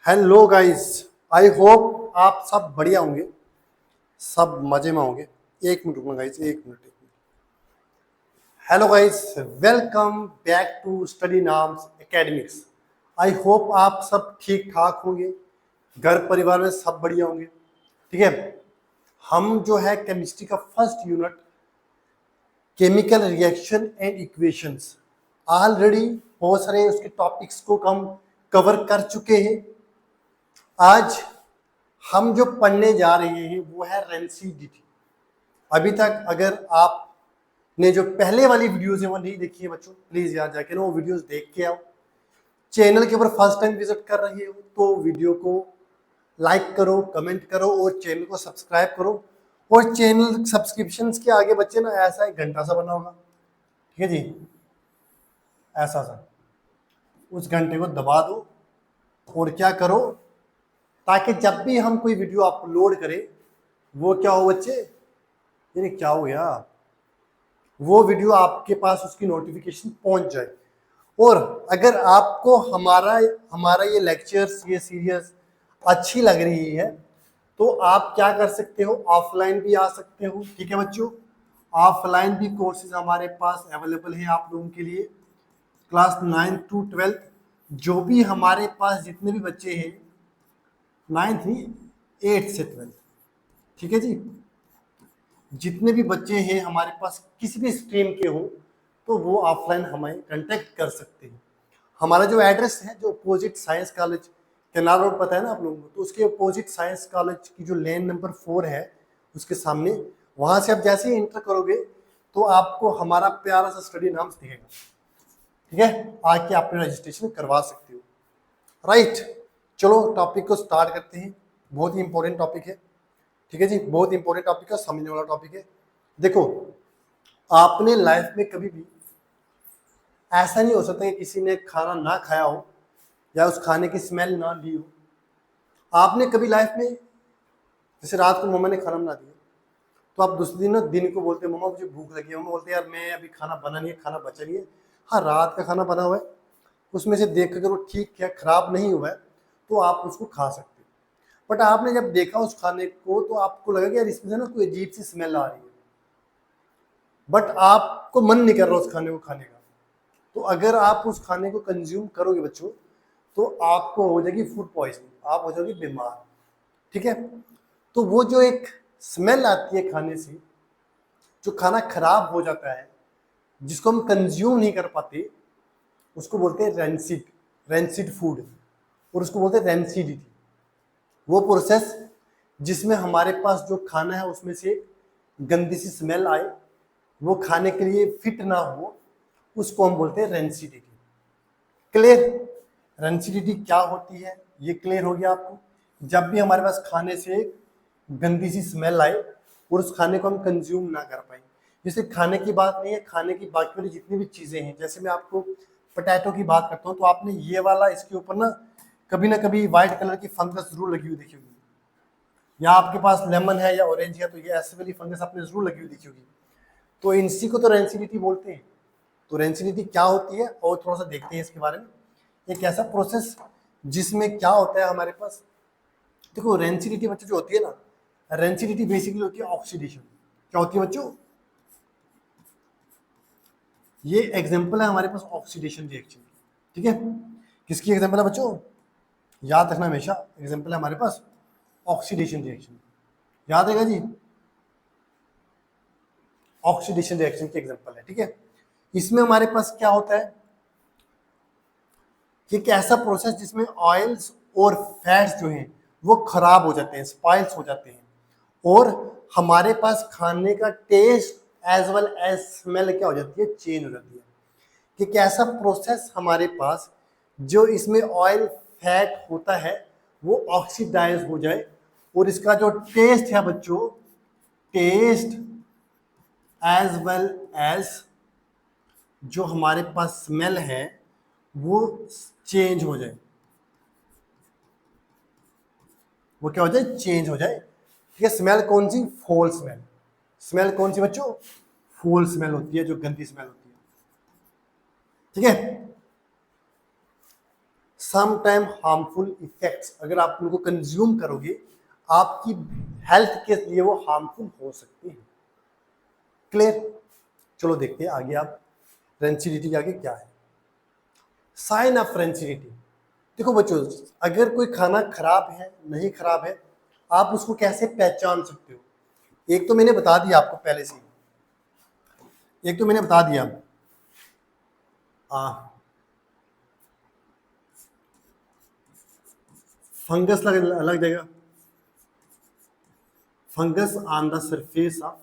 Hello guys, आई hope आप सब बढ़िया होंगे, सब मजे में होंगे। एक मिनट रुकना गाइस, एक minute. Hello guys, welcome back to study Nams academics. I hope आप सब ठीक ठाक होंगे, घर परिवार में सब बढ़िया होंगे। ठीक है, हम जो है केमिस्ट्री का first unit chemical reaction and equations already बहुत सारे उसके टॉपिक्स को हम कवर कर चुके हैं। आज हम जो पढ़ने जा रहे हैं वो है रेंसिडिटी। अभी तक अगर आपने जो पहले वाली वीडियोस है वो नहीं देखी है बच्चों, प्लीज यार जाके ना वो वीडियोस देख के आओ। चैनल के ऊपर फर्स्ट टाइम विजिट कर रहे हो तो वीडियो को लाइक करो, कमेंट करो और चैनल को सब्सक्राइब करो। और चैनल सब्सक्रिप्शन के आगे बच्चे ना ऐसा एक घंटा सा बना होगा, ठीक है जी, ऐसा सा, उस घंटे को दबा दो और क्या करो, ताकि जब भी हम कोई वीडियो अपलोड करें वो क्या हो बच्चे, यानी क्या हो गया, वो वीडियो आपके पास उसकी नोटिफिकेशन पहुंच जाए। और अगर आपको हमारा हमारा ये लेक्चर्स, ये सीरीज अच्छी लग रही है तो आप क्या कर सकते हो, ऑफलाइन भी आ सकते हो। ठीक है बच्चों, ऑफलाइन भी कोर्सेज हमारे पास अवेलेबल है आप लोगों के लिए। क्लास 9 टू 12 जो भी हमारे पास जितने भी बच्चे हैं, 9th नहीं 8th से 12th, ठीक है जी, जितने भी बच्चे हैं हमारे पास किसी भी स्ट्रीम के हो तो वो ऑफलाइन हमें कांटेक्ट कर सकते हैं। हमारा जो एड्रेस है, जो opposite signs college canal road, पता है ना आप लोगों को, तो उसके अपोजिट साइंस कॉलेज की जो लेन नंबर 4 है उसके सामने, वहां से आप जैसे ही एंटर करोगे तो आपको हमारा प्यारा सा स्टडी नाम दिखेगा। ठीक है, आके आप रजिस्ट्रेशन करवा सकते हो। राइट, चलो टॉपिक को स्टार्ट करते हैं। बहुत ही इंपॉर्टेंट टॉपिक है, ठीक है जी, बहुत इंपॉर्टेंट टॉपिक है, समझने वाला टॉपिक है। देखो, आपने लाइफ में कभी भी ऐसा नहीं हो सकता कि किसी ने खाना ना खाया हो या उस खाने की स्मेल ना ली हो। आपने कभी लाइफ में, जैसे रात को मम्मा ने खाना बना दिया तो आप दूसरे दिन ना दिन को बोलते मम्मा मुझे भूख लगी है, मम्मा बोलते यार मैं अभी खाना बना नहीं है, खाना बचा नहीं है। हाँ, रात का खाना बना हुआ है, उसमें से देख कर वो ठीक है, खराब नहीं हुआ है तो आप उसको खा सकते हो। बट आपने जब देखा उस खाने को तो आपको लगा कि यार इसमें से ना कोई अजीब सी स्मेल आ रही है, बट आपको मन नहीं कर रहा उस खाने को खाने का। तो अगर आप उस खाने को कंज्यूम करोगे बच्चों तो आपको हो जाएगी फूड पॉइजनिंग, आप हो जाओगे बीमार। ठीक है, तो वो जो एक स्मेल आती है खाने से, जो खाना खराब हो जाता है, जिसको हम कंज्यूम नहीं कर पाते, उसको बोलते हैं रेंसिड, रेंसिड फूड, और उसको बोलते हैं रेंसिडिटी। वो प्रोसेस जिसमें हमारे पास जो खाना है उसमें से गंदी सी स्मेल आए, वो खाने के लिए फिट ना हो, उसको हम बोलते हैं रेंसिडिटी। क्लियर, रेंसिडिटी क्या होती है ये क्लियर हो गया आपको। जब भी हमारे पास खाने से गंदी सी स्मेल आए और उस खाने को हम कंज्यूम ना कर पाए, जैसे खाने की बात नहीं है, खाने की बाकी वाली जितनी भी चीजें हैं, जैसे मैं आपको पोटैटो की बात करता हूँ तो आपने ये वाला इसके ऊपर ना कभी व्हाइट कलर की फंगस जरूर लगी हुई देखी होगी, या आपके पास लेमन है या ऑरेंज है तो ये ऐसे वाली फंगस आपने जरूर लगी हुई देखी होगी। तो इसी को तो रेंसिडिटी बोलते हैं। तो रेंसिडिटी क्या होती है और थोड़ा सा देखते हैं इसके बारे में। एक ऐसा प्रोसेस जिसमें क्या होता है हमारे पास, देखो रेंसिडिटी बच्चों जो होती है ना, रेंसिडिटी बेसिकली होती है ऑक्सीडेशन। क्या होती है बच्चों, ये एग्जांपल है हमारे पास ऑक्सीडेशन रिएक्शन, ठीक है। किसकी एग्जांपल है बच्चों, याद रखना हमेशा, एग्जांपल है हमारे पास ऑक्सीडेशन रिएक्शन, याद रहेगा जी, ऑक्सीडेशन रिएक्शन की एग्जांपल है। ठीक है, इसमें हमारे पास क्या होता है कि एक ऐसा प्रोसेस जिसमें ऑयल्स और फैट्स जो हैं वो खराब हो जाते हैं, स्पाइल्स हो जाते हैं, और हमारे पास खाने का taste as well as smell क्या हो जाती है, चेंज हो जाती है। कि एक ऐसा प्रोसेस हमारे पास जो इसमें ऑयल फैट होता है वो ऑक्सीडाइज हो जाए, और इसका जो टेस्ट है बच्चों, टेस्ट एज वेल एज जो हमारे पास स्मेल है वो चेंज हो जाए, वो क्या हो जाए, चेंज हो जाए। ठीक है, स्मेल कौन सी, फॉल स्मेल। स्मेल कौन सी बच्चों, फॉल स्मेल होती है, जो गंदी स्मेल होती है। ठीक है, सम टाइम हार्मफुल इफेक्ट्स, अगर आप उनको कंज्यूम करोगे आपकी हेल्थ के लिए वो हार्मफुल हो सकते हैं। क्लियर? चलो देखते हैं आगे आप रेंसिडिटी के आगे क्या है। साइन ऑफ रेंसिडिटी, देखो बच्चों, अगर कोई खाना खराब है नहीं खराब है आप उसको कैसे पहचान सकते हो? एक तो मैंने बता दिया आपको पहले से, एक तो मैंने बता दिया फंगस लग जाएगा, fungus on the surface of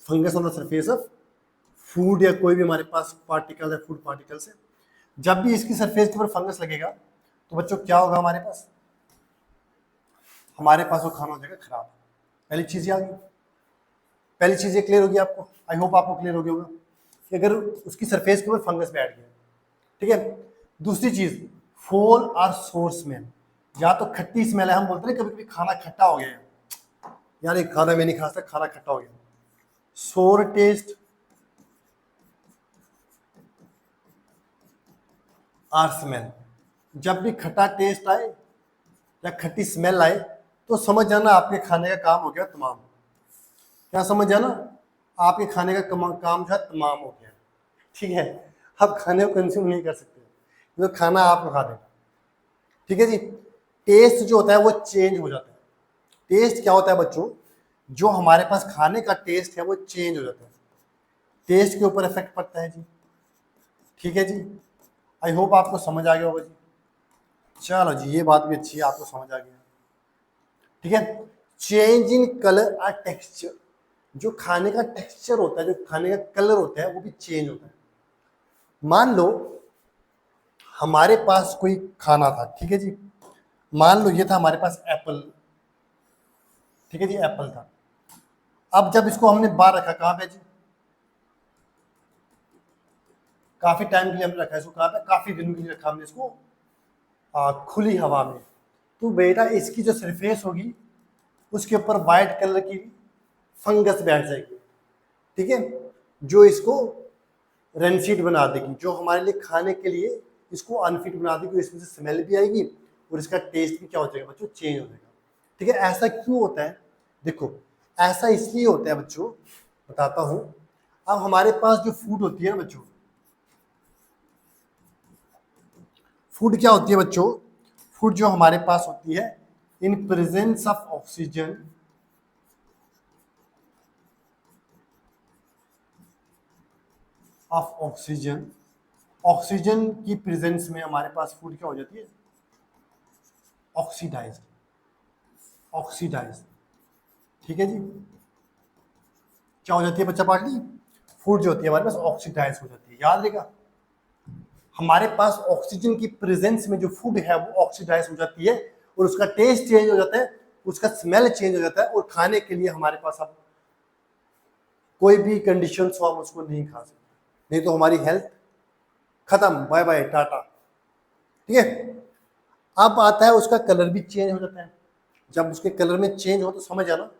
fungus on the surface of food, या कोई भी हमारे पास पार्टिकल है फूड पार्टिकल्स है, जब भी इसकी सरफेस के ऊपर फंगस लगेगा तो बच्चों क्या होगा हमारे पास वो खाना हो जाएगा खराब। पहली चीज ये आ गई, पहली चीज ये क्लियर होगी आपको, आई होप आपको क्लियर हो गया होगा कि अगर उसकी सरफेस के ऊपर फंगस बैठ गया, ठीक है। दूसरी चीज फोल और सोर स्मेल, या तो खट्टी स्मेल है, हम बोलते हैं कभी कभी खाना खट्टा हो गया है, यार एक खाना मैं नहीं खा सकता, खाना खट्टा हो गया। सोर टेस्ट और स्मेल, जब भी खट्टा टेस्ट आए या खट्टी स्मेल आए तो समझ जाना आपके खाने का काम हो गया तमाम। क्या समझ जाना? आपके खाने का काम जो है तमाम हो गया, ठीक है। आप खाने को कंज्यूम नहीं कर सकते, तो खाना आपको खा देगा, ठीक है जी। टेस्ट जो होता है वो चेंज हो जाता है। टेस्ट क्या होता है बच्चों? जो हमारे पास खाने का टेस्ट है वो चेंज हो जाता है, टेस्ट के ऊपर इफेक्ट पड़ता है जी, ठीक है जी। आई होप आपको समझ आ गया होगा जी। चलो जी, ये बात भी अच्छी है, आपको समझ आ गया, ठीक है। चेंज इन कलर और टेक्सचर, जो खाने का टेक्सचर होता है, जो खाने का कलर होता है वो भी चेंज होता है। मान लो हमारे पास कोई खाना था, ठीक है जी, मान लो ये था हमारे पास एप्पल, ठीक है जी, एप्पल था। अब जब इसको हमने बाहर रखा, कहाँ पे जी, काफी टाइम के लिए हमने रखा इसको, कहाँ पे, काफी दिनों के लिए रखा हमने इसको खुली हवा में, तो बेटा इसकी जो सरफेस होगी उसके ऊपर वाइट कलर की फंगस बैठ जाएगी, ठीक है, जो इसको रेंसिड बना देगी, जो हमारे लिए खाने के लिए इसको अनफिट बना देगी, इसमें से स्मेल भी आएगी और इसका टेस्ट भी क्या हो जाएगा बच्चों, चेंज हो जाएगा, ठीक है। ऐसा क्यों होता है? देखो ऐसा इसलिए होता है बच्चों, बताता हूं। अब हमारे पास जो फूड होती है ना बच्चों, फूड क्या होती है बच्चों? फूड जो हमारे पास होती है in presence of oxygen, of oxygen, oxygen की प्रेजेंस में हमारे पास फूड क्या हो जाती है, ऑक्सीडाइज, ऑक्सीडाइज, ठीक है जी। क्या हो जाती है बच्चा पार्टी? फूड जो होती है हमारे पास ऑक्सीडाइज हो जाती है, याद रहेगा। हमारे पास ऑक्सीजन की प्रेजेंस में जो फूड है वो ऑक्सीडाइज हो जाती है और उसका टेस्ट चेंज हो जाता है, उसका स्मेल चेंज हो जाता है, और खाने के लिए हमारे पास अब कोई भी कंडीशन हो हम उसको नहीं खा सकते, नहीं तो हमारी हेल्थ खत्म, बाय बाय टाटा, ठीक है। अब आता है उसका कलर भी चेंज हो जाता है, जब उसके कलर में चेंज हो तो समझ आना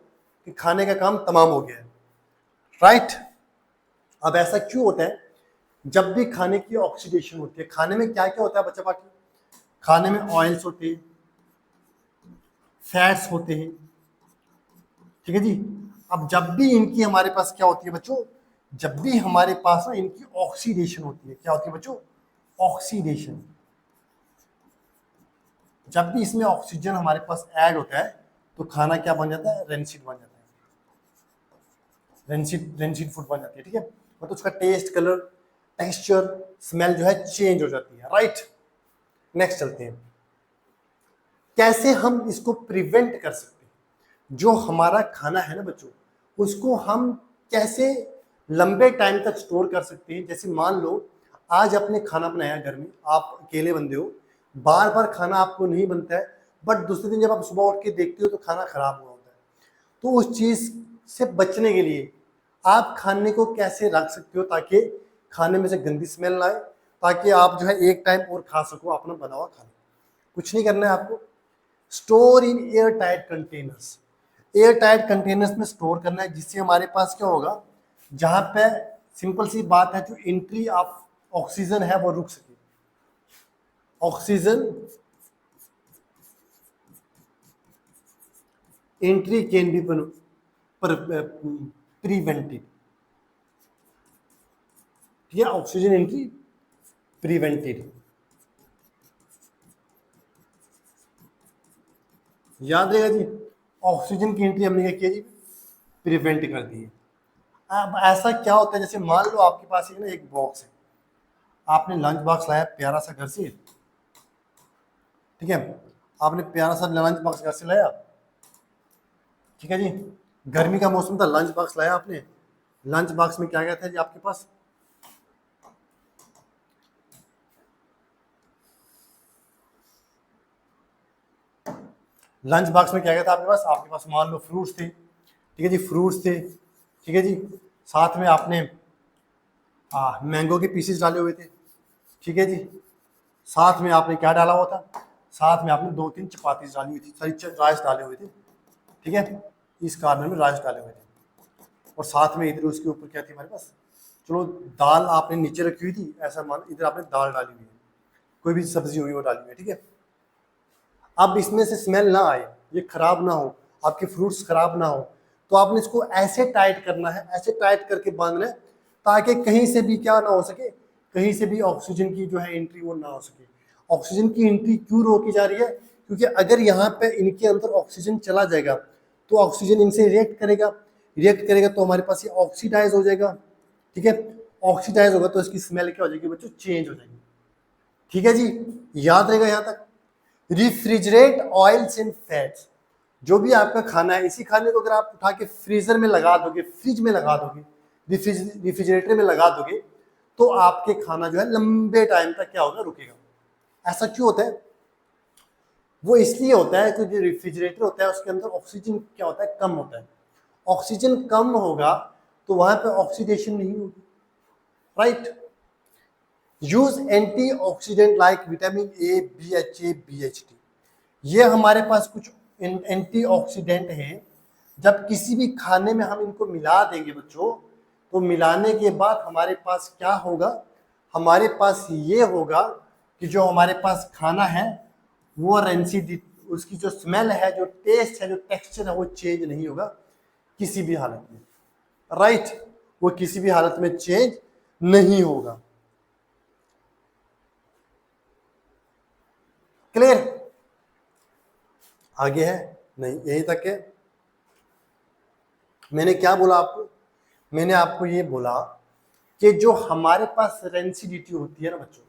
कि खाने का काम तमाम हो गया है, राइट। अब ऐसा क्यों होता है? जब भी खाने की ऑक्सीडेशन होती है, खाने में क्या क्या होता है बच्चा पार्टी? खाने में ऑयल्स होते हैं, फैट्स होते हैं, ठीक है जी। अब जब भी इनकी हमारे पास क्या होती है बच्चों, जब भी हमारे पास ना इनकी ऑक्सीडेशन होती है, क्या होती है बच्चों, ऑक्सीडेशन, जब भी इसमें ऑक्सीजन हमारे पास ऐड होता है तो खाना क्या बन जाता है, रेंसिड बन जाता है, रेंसिड फूड बन जाती है, ठीक है। मतलब उसका टेस्ट, कलर, टेक्सचर, स्मेल जो है चेंज हो जाती है, राइट। नेक्स्ट चलते हैं, कैसे हम इसको प्रिवेंट कर सकते हैं? जो हमारा खाना है ना बच्चों, उसको हम कैसे लंबे टाइम तक स्टोर कर सकते हैं? जैसे मान लो आज आपने खाना बनाया घर में, आप अकेले बंदे हो, बार बार खाना आपको नहीं बनता है, बट दूसरे दिन जब आप सुबह उठ के देखते हो तो खाना खराब हुआ होता है, तो उस चीज से बचने के लिए आप खाने को कैसे रख सकते हो ताकि खाने में से गंदी स्मेल ना आए, ताकि आप जो है एक टाइम और खा सको अपना बना हुआ खाना? कुछ नहीं करना है आपको, store in air tight containers, air tight containers में स्टोर करना है, जिससे हमारे पास क्या होगा, जहां पे सिंपल सी बात है, जो एंट्री ऑफ ऑक्सीजन है वो रुक सके। Oxygen entry can be prevented, ठीक है, ऑक्सीजन एंट्री प्रिवेंटेड। याद रहेगा जी, ऑक्सीजन की एंट्री हमने क्या किया जी, प्रिवेंट कर दी है। अब ऐसा क्या होता है, जैसे मान लो आपके पास ना एक बॉक्स है, आपने लंच बॉक्स लाया प्यारा सा घर से, ठीक है, आपने प्यारा सा लंच बॉक्स घर से लाया, ठीक है जी, गर्मी का मौसम था, लंच बॉक्स लाया आपने, लंच बॉक्स में क्या क्या था जी आपके पास, लंच बॉक्स में क्या क्या था आपके पास, आपके पास मान लो फ्रूट्स थे, ठीक है जी, फ्रूट्स थे, ठीक है जी, साथ में आपने मैंगो के पीसेस डाले हुए थे, ठीक है जी, साथ में आपने क्या डाला हुआ था, साथ में आपने 2-3 चपाती डाली हुई थी, सॉरी राइस डाले हुए थे, ठीक है, इस कार्नर में राइस डाले हुए थे, और साथ में इधर उसके ऊपर क्या थी हमारे पास, चलो दाल आपने नीचे रखी हुई थी, ऐसा मान इधर आपने दाल डाली हुई है, कोई भी सब्जी हुई वो डाली हुई है, ठीक है। अब इसमें से स्मेल ना आए, ये खराब ना हो, आपके फ्रूट्स खराब ना हो, तो आपने इसको ऐसे टाइट करना है, ऐसे टाइट करके बांधना है, ताकि कहीं से भी क्या ना हो सके, कहीं से भी ऑक्सीजन की जो है एंट्री वो ना हो सके। ऑक्सीजन की एंट्री क्यों रोकी जा रही है, क्योंकि अगर यहाँ पे इनके अंदर ऑक्सीजन चला जाएगा तो ऑक्सीजन इनसे रिएक्ट करेगा तो हमारे पास ये ऑक्सीडाइज हो जाएगा, ठीक है, ऑक्सीडाइज होगा तो इसकी स्मेल क्या हो जाएगी बच्चों, चेंज हो जाएगी, ठीक है जी, याद रहेगा यहाँ तक। रिफ्रिजरेट ऑयल्स एंड फैट्स, जो भी आपका खाना है, इसी खाने को अगर आप उठा के फ्रीजर में लगा दोगे, फ्रिज में लगा दोगे, रेफ्रिजरेटर में लगा दोगे, तो आपके खाना जो है लंबे टाइम तक क्या होगा, रुकेगा। ऐसा क्यों होता है, वो इसलिए होता है क्योंकि रेफ्रिजरेटर होता है उसके अंदर ऑक्सीजन क्या होता है, कम होता है, ऑक्सीजन कम होगा तो वहां पे ऑक्सीडेशन नहीं होगी, right. Use antioxidant like vitamin A, BHA, BHT, ये हमारे पास कुछ एंटीऑक्सीडेंट हैं, जब किसी भी खाने में हम इनको मिला देंगे बच्चों, तो मिलाने के बाद हमारे पास क्या होगा, हमारे पास ये होगा कि जो हमारे पास खाना है वो रेंसी, उसकी जो स्मेल है, जो टेस्ट है, जो टेक्सचर है, वो चेंज नहीं होगा किसी भी हालत में, राइट, वो किसी भी हालत में चेंज नहीं होगा। क्लियर, आगे है नहीं, यही तक है। मैंने क्या बोला आपको, मैंने आपको ये बोला कि जो हमारे पास रेंसिडिटी होती है ना बच्चों,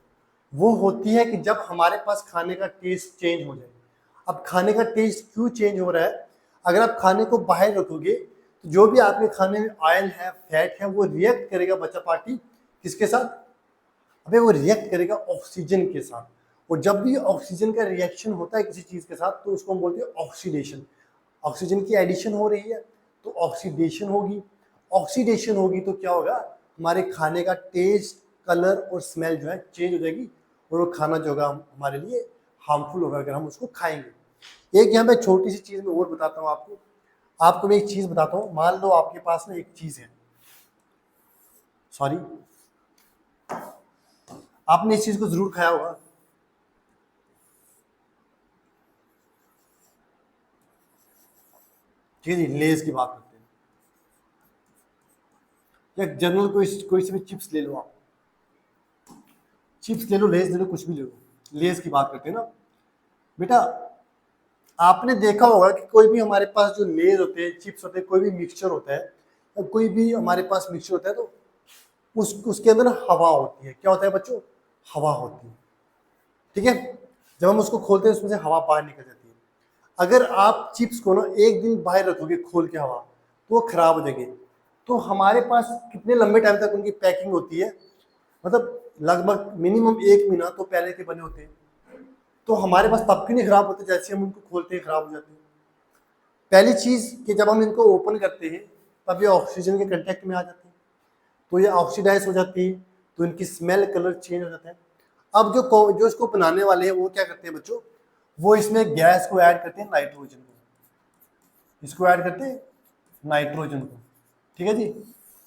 वो होती है कि जब हमारे पास खाने का टेस्ट चेंज हो जाए। अब खाने का टेस्ट क्यों चेंज हो रहा है, अगर आप खाने को बाहर रखोगे तो जो भी आपके खाने में ऑयल है, फैट है, वो रिएक्ट करेगा बच्चा पार्टी किसके साथ, अबे वो रिएक्ट करेगा ऑक्सीजन के साथ, और जब भी ऑक्सीजन का रिएक्शन होता है किसी चीज के साथ तो उसको हम बोलते हैं ऑक्सीडेशन। ऑक्सीजन की एडिशन हो रही है तो ऑक्सीडेशन होगी, ऑक्सीडेशन होगी तो क्या होगा, हमारे खाने का टेस्ट, कलर और स्मेल जो है चेंज हो जाएगी, और वो खाना जो होगा हमारे लिए हार्मफुल होगा अगर हम उसको खाएंगे। एक यहाँ पे छोटी सी चीज मैं और बताता हूँ आपको, आपको मैं एक चीज बताता हूँ, मान लो आपके पास ना एक चीज है, सॉरी, आपने इस चीज को जरूर खाया होगा, ठीक है जी, लेज की बात करते हैं, या जनरल कोई से भी चिप्स ले लो, आप चिप्स ले लो, लेज ले लो, कुछ भी ले लो, लेज की बात करते हैं ना बेटा। आपने देखा होगा कि कोई भी हमारे पास जो लेज होते हैं, चिप्स होते हैं, कोई भी मिक्सचर होता है, या कोई भी हमारे पास मिक्सचर होता है, तो उसके अंदर हवा होती है, क्या होता है बच्चों, हवा होती है, ठीक है, जब हम उसको खोलते हैं उसमें से हवा बाहर निकल जाती है। अगर आप चिप्स को ना एक दिन बाहर रखोगे खोल के हवा, तो वो खराब हो जाएंगे। तो हमारे पास कितने लंबे टाइम तक उनकी पैकिंग होती है, मतलब लगभग मिनिमम 1 महीना तो पहले के बने होते हैं, तो हमारे पास तब क्यों नहीं खराब होते, जैसे हम उनको खोलते हैं खराब हो जाते हैं। पहली चीज कि जब हम इनको ओपन करते हैं तब ये ऑक्सीजन के कंटेक्ट में आ जाते हैं, तो ये ऑक्सीडाइज हो जाती है, तो इनकी स्मेल, कलर चेंज हो जाता है। अब जो इसको बनाने वाले हैं वो क्या करते हैं बच्चों, वो इसमें गैस को ऐड करते हैं, नाइट्रोजन को, इसको ऐड करते हैं नाइट्रोजन को, ठीक है जी।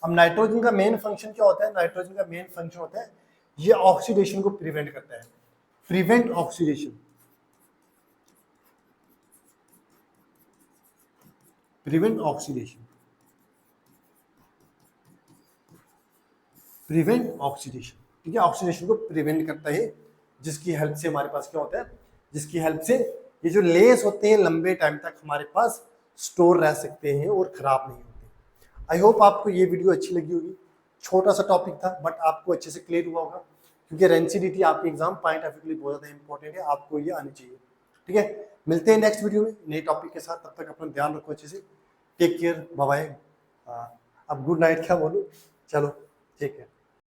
अब नाइट्रोजन का मेन फंक्शन क्या होता है? नाइट्रोजन का मेन फंक्शन होता है ये ऑक्सीडेशन को प्रिवेंट करता है, prevent oxidation, prevent oxidation, prevent oxidation, ठीक है। ऑक्सीडेशन को प्रिवेंट करता है, जिसकी हेल्प से हमारे पास क्या होता है, जिसकी हेल्प से ये जो लेस होते हैं लंबे टाइम तक हमारे पास स्टोर रह सकते हैं और खराब नहीं होते। आई होप आपको ये वीडियो अच्छी लगी होगी। छोटा सा टॉपिक था बट आपको अच्छे से क्लियर हुआ होगा, क्योंकि रेंसिडिटी आपके एग्जाम पॉइंट ऑफ व्यू के लिए बहुत ज़्यादा इंपॉर्टेंट है, आपको ये आनी चाहिए, ठीक है। मिलते हैं नेक्स्ट वीडियो में नए टॉपिक के साथ, तब तक अपना ध्यान रखो अच्छे से। Take care, bye bye. अब गुड नाइट क्या बोलूँ, चलो ठीक है।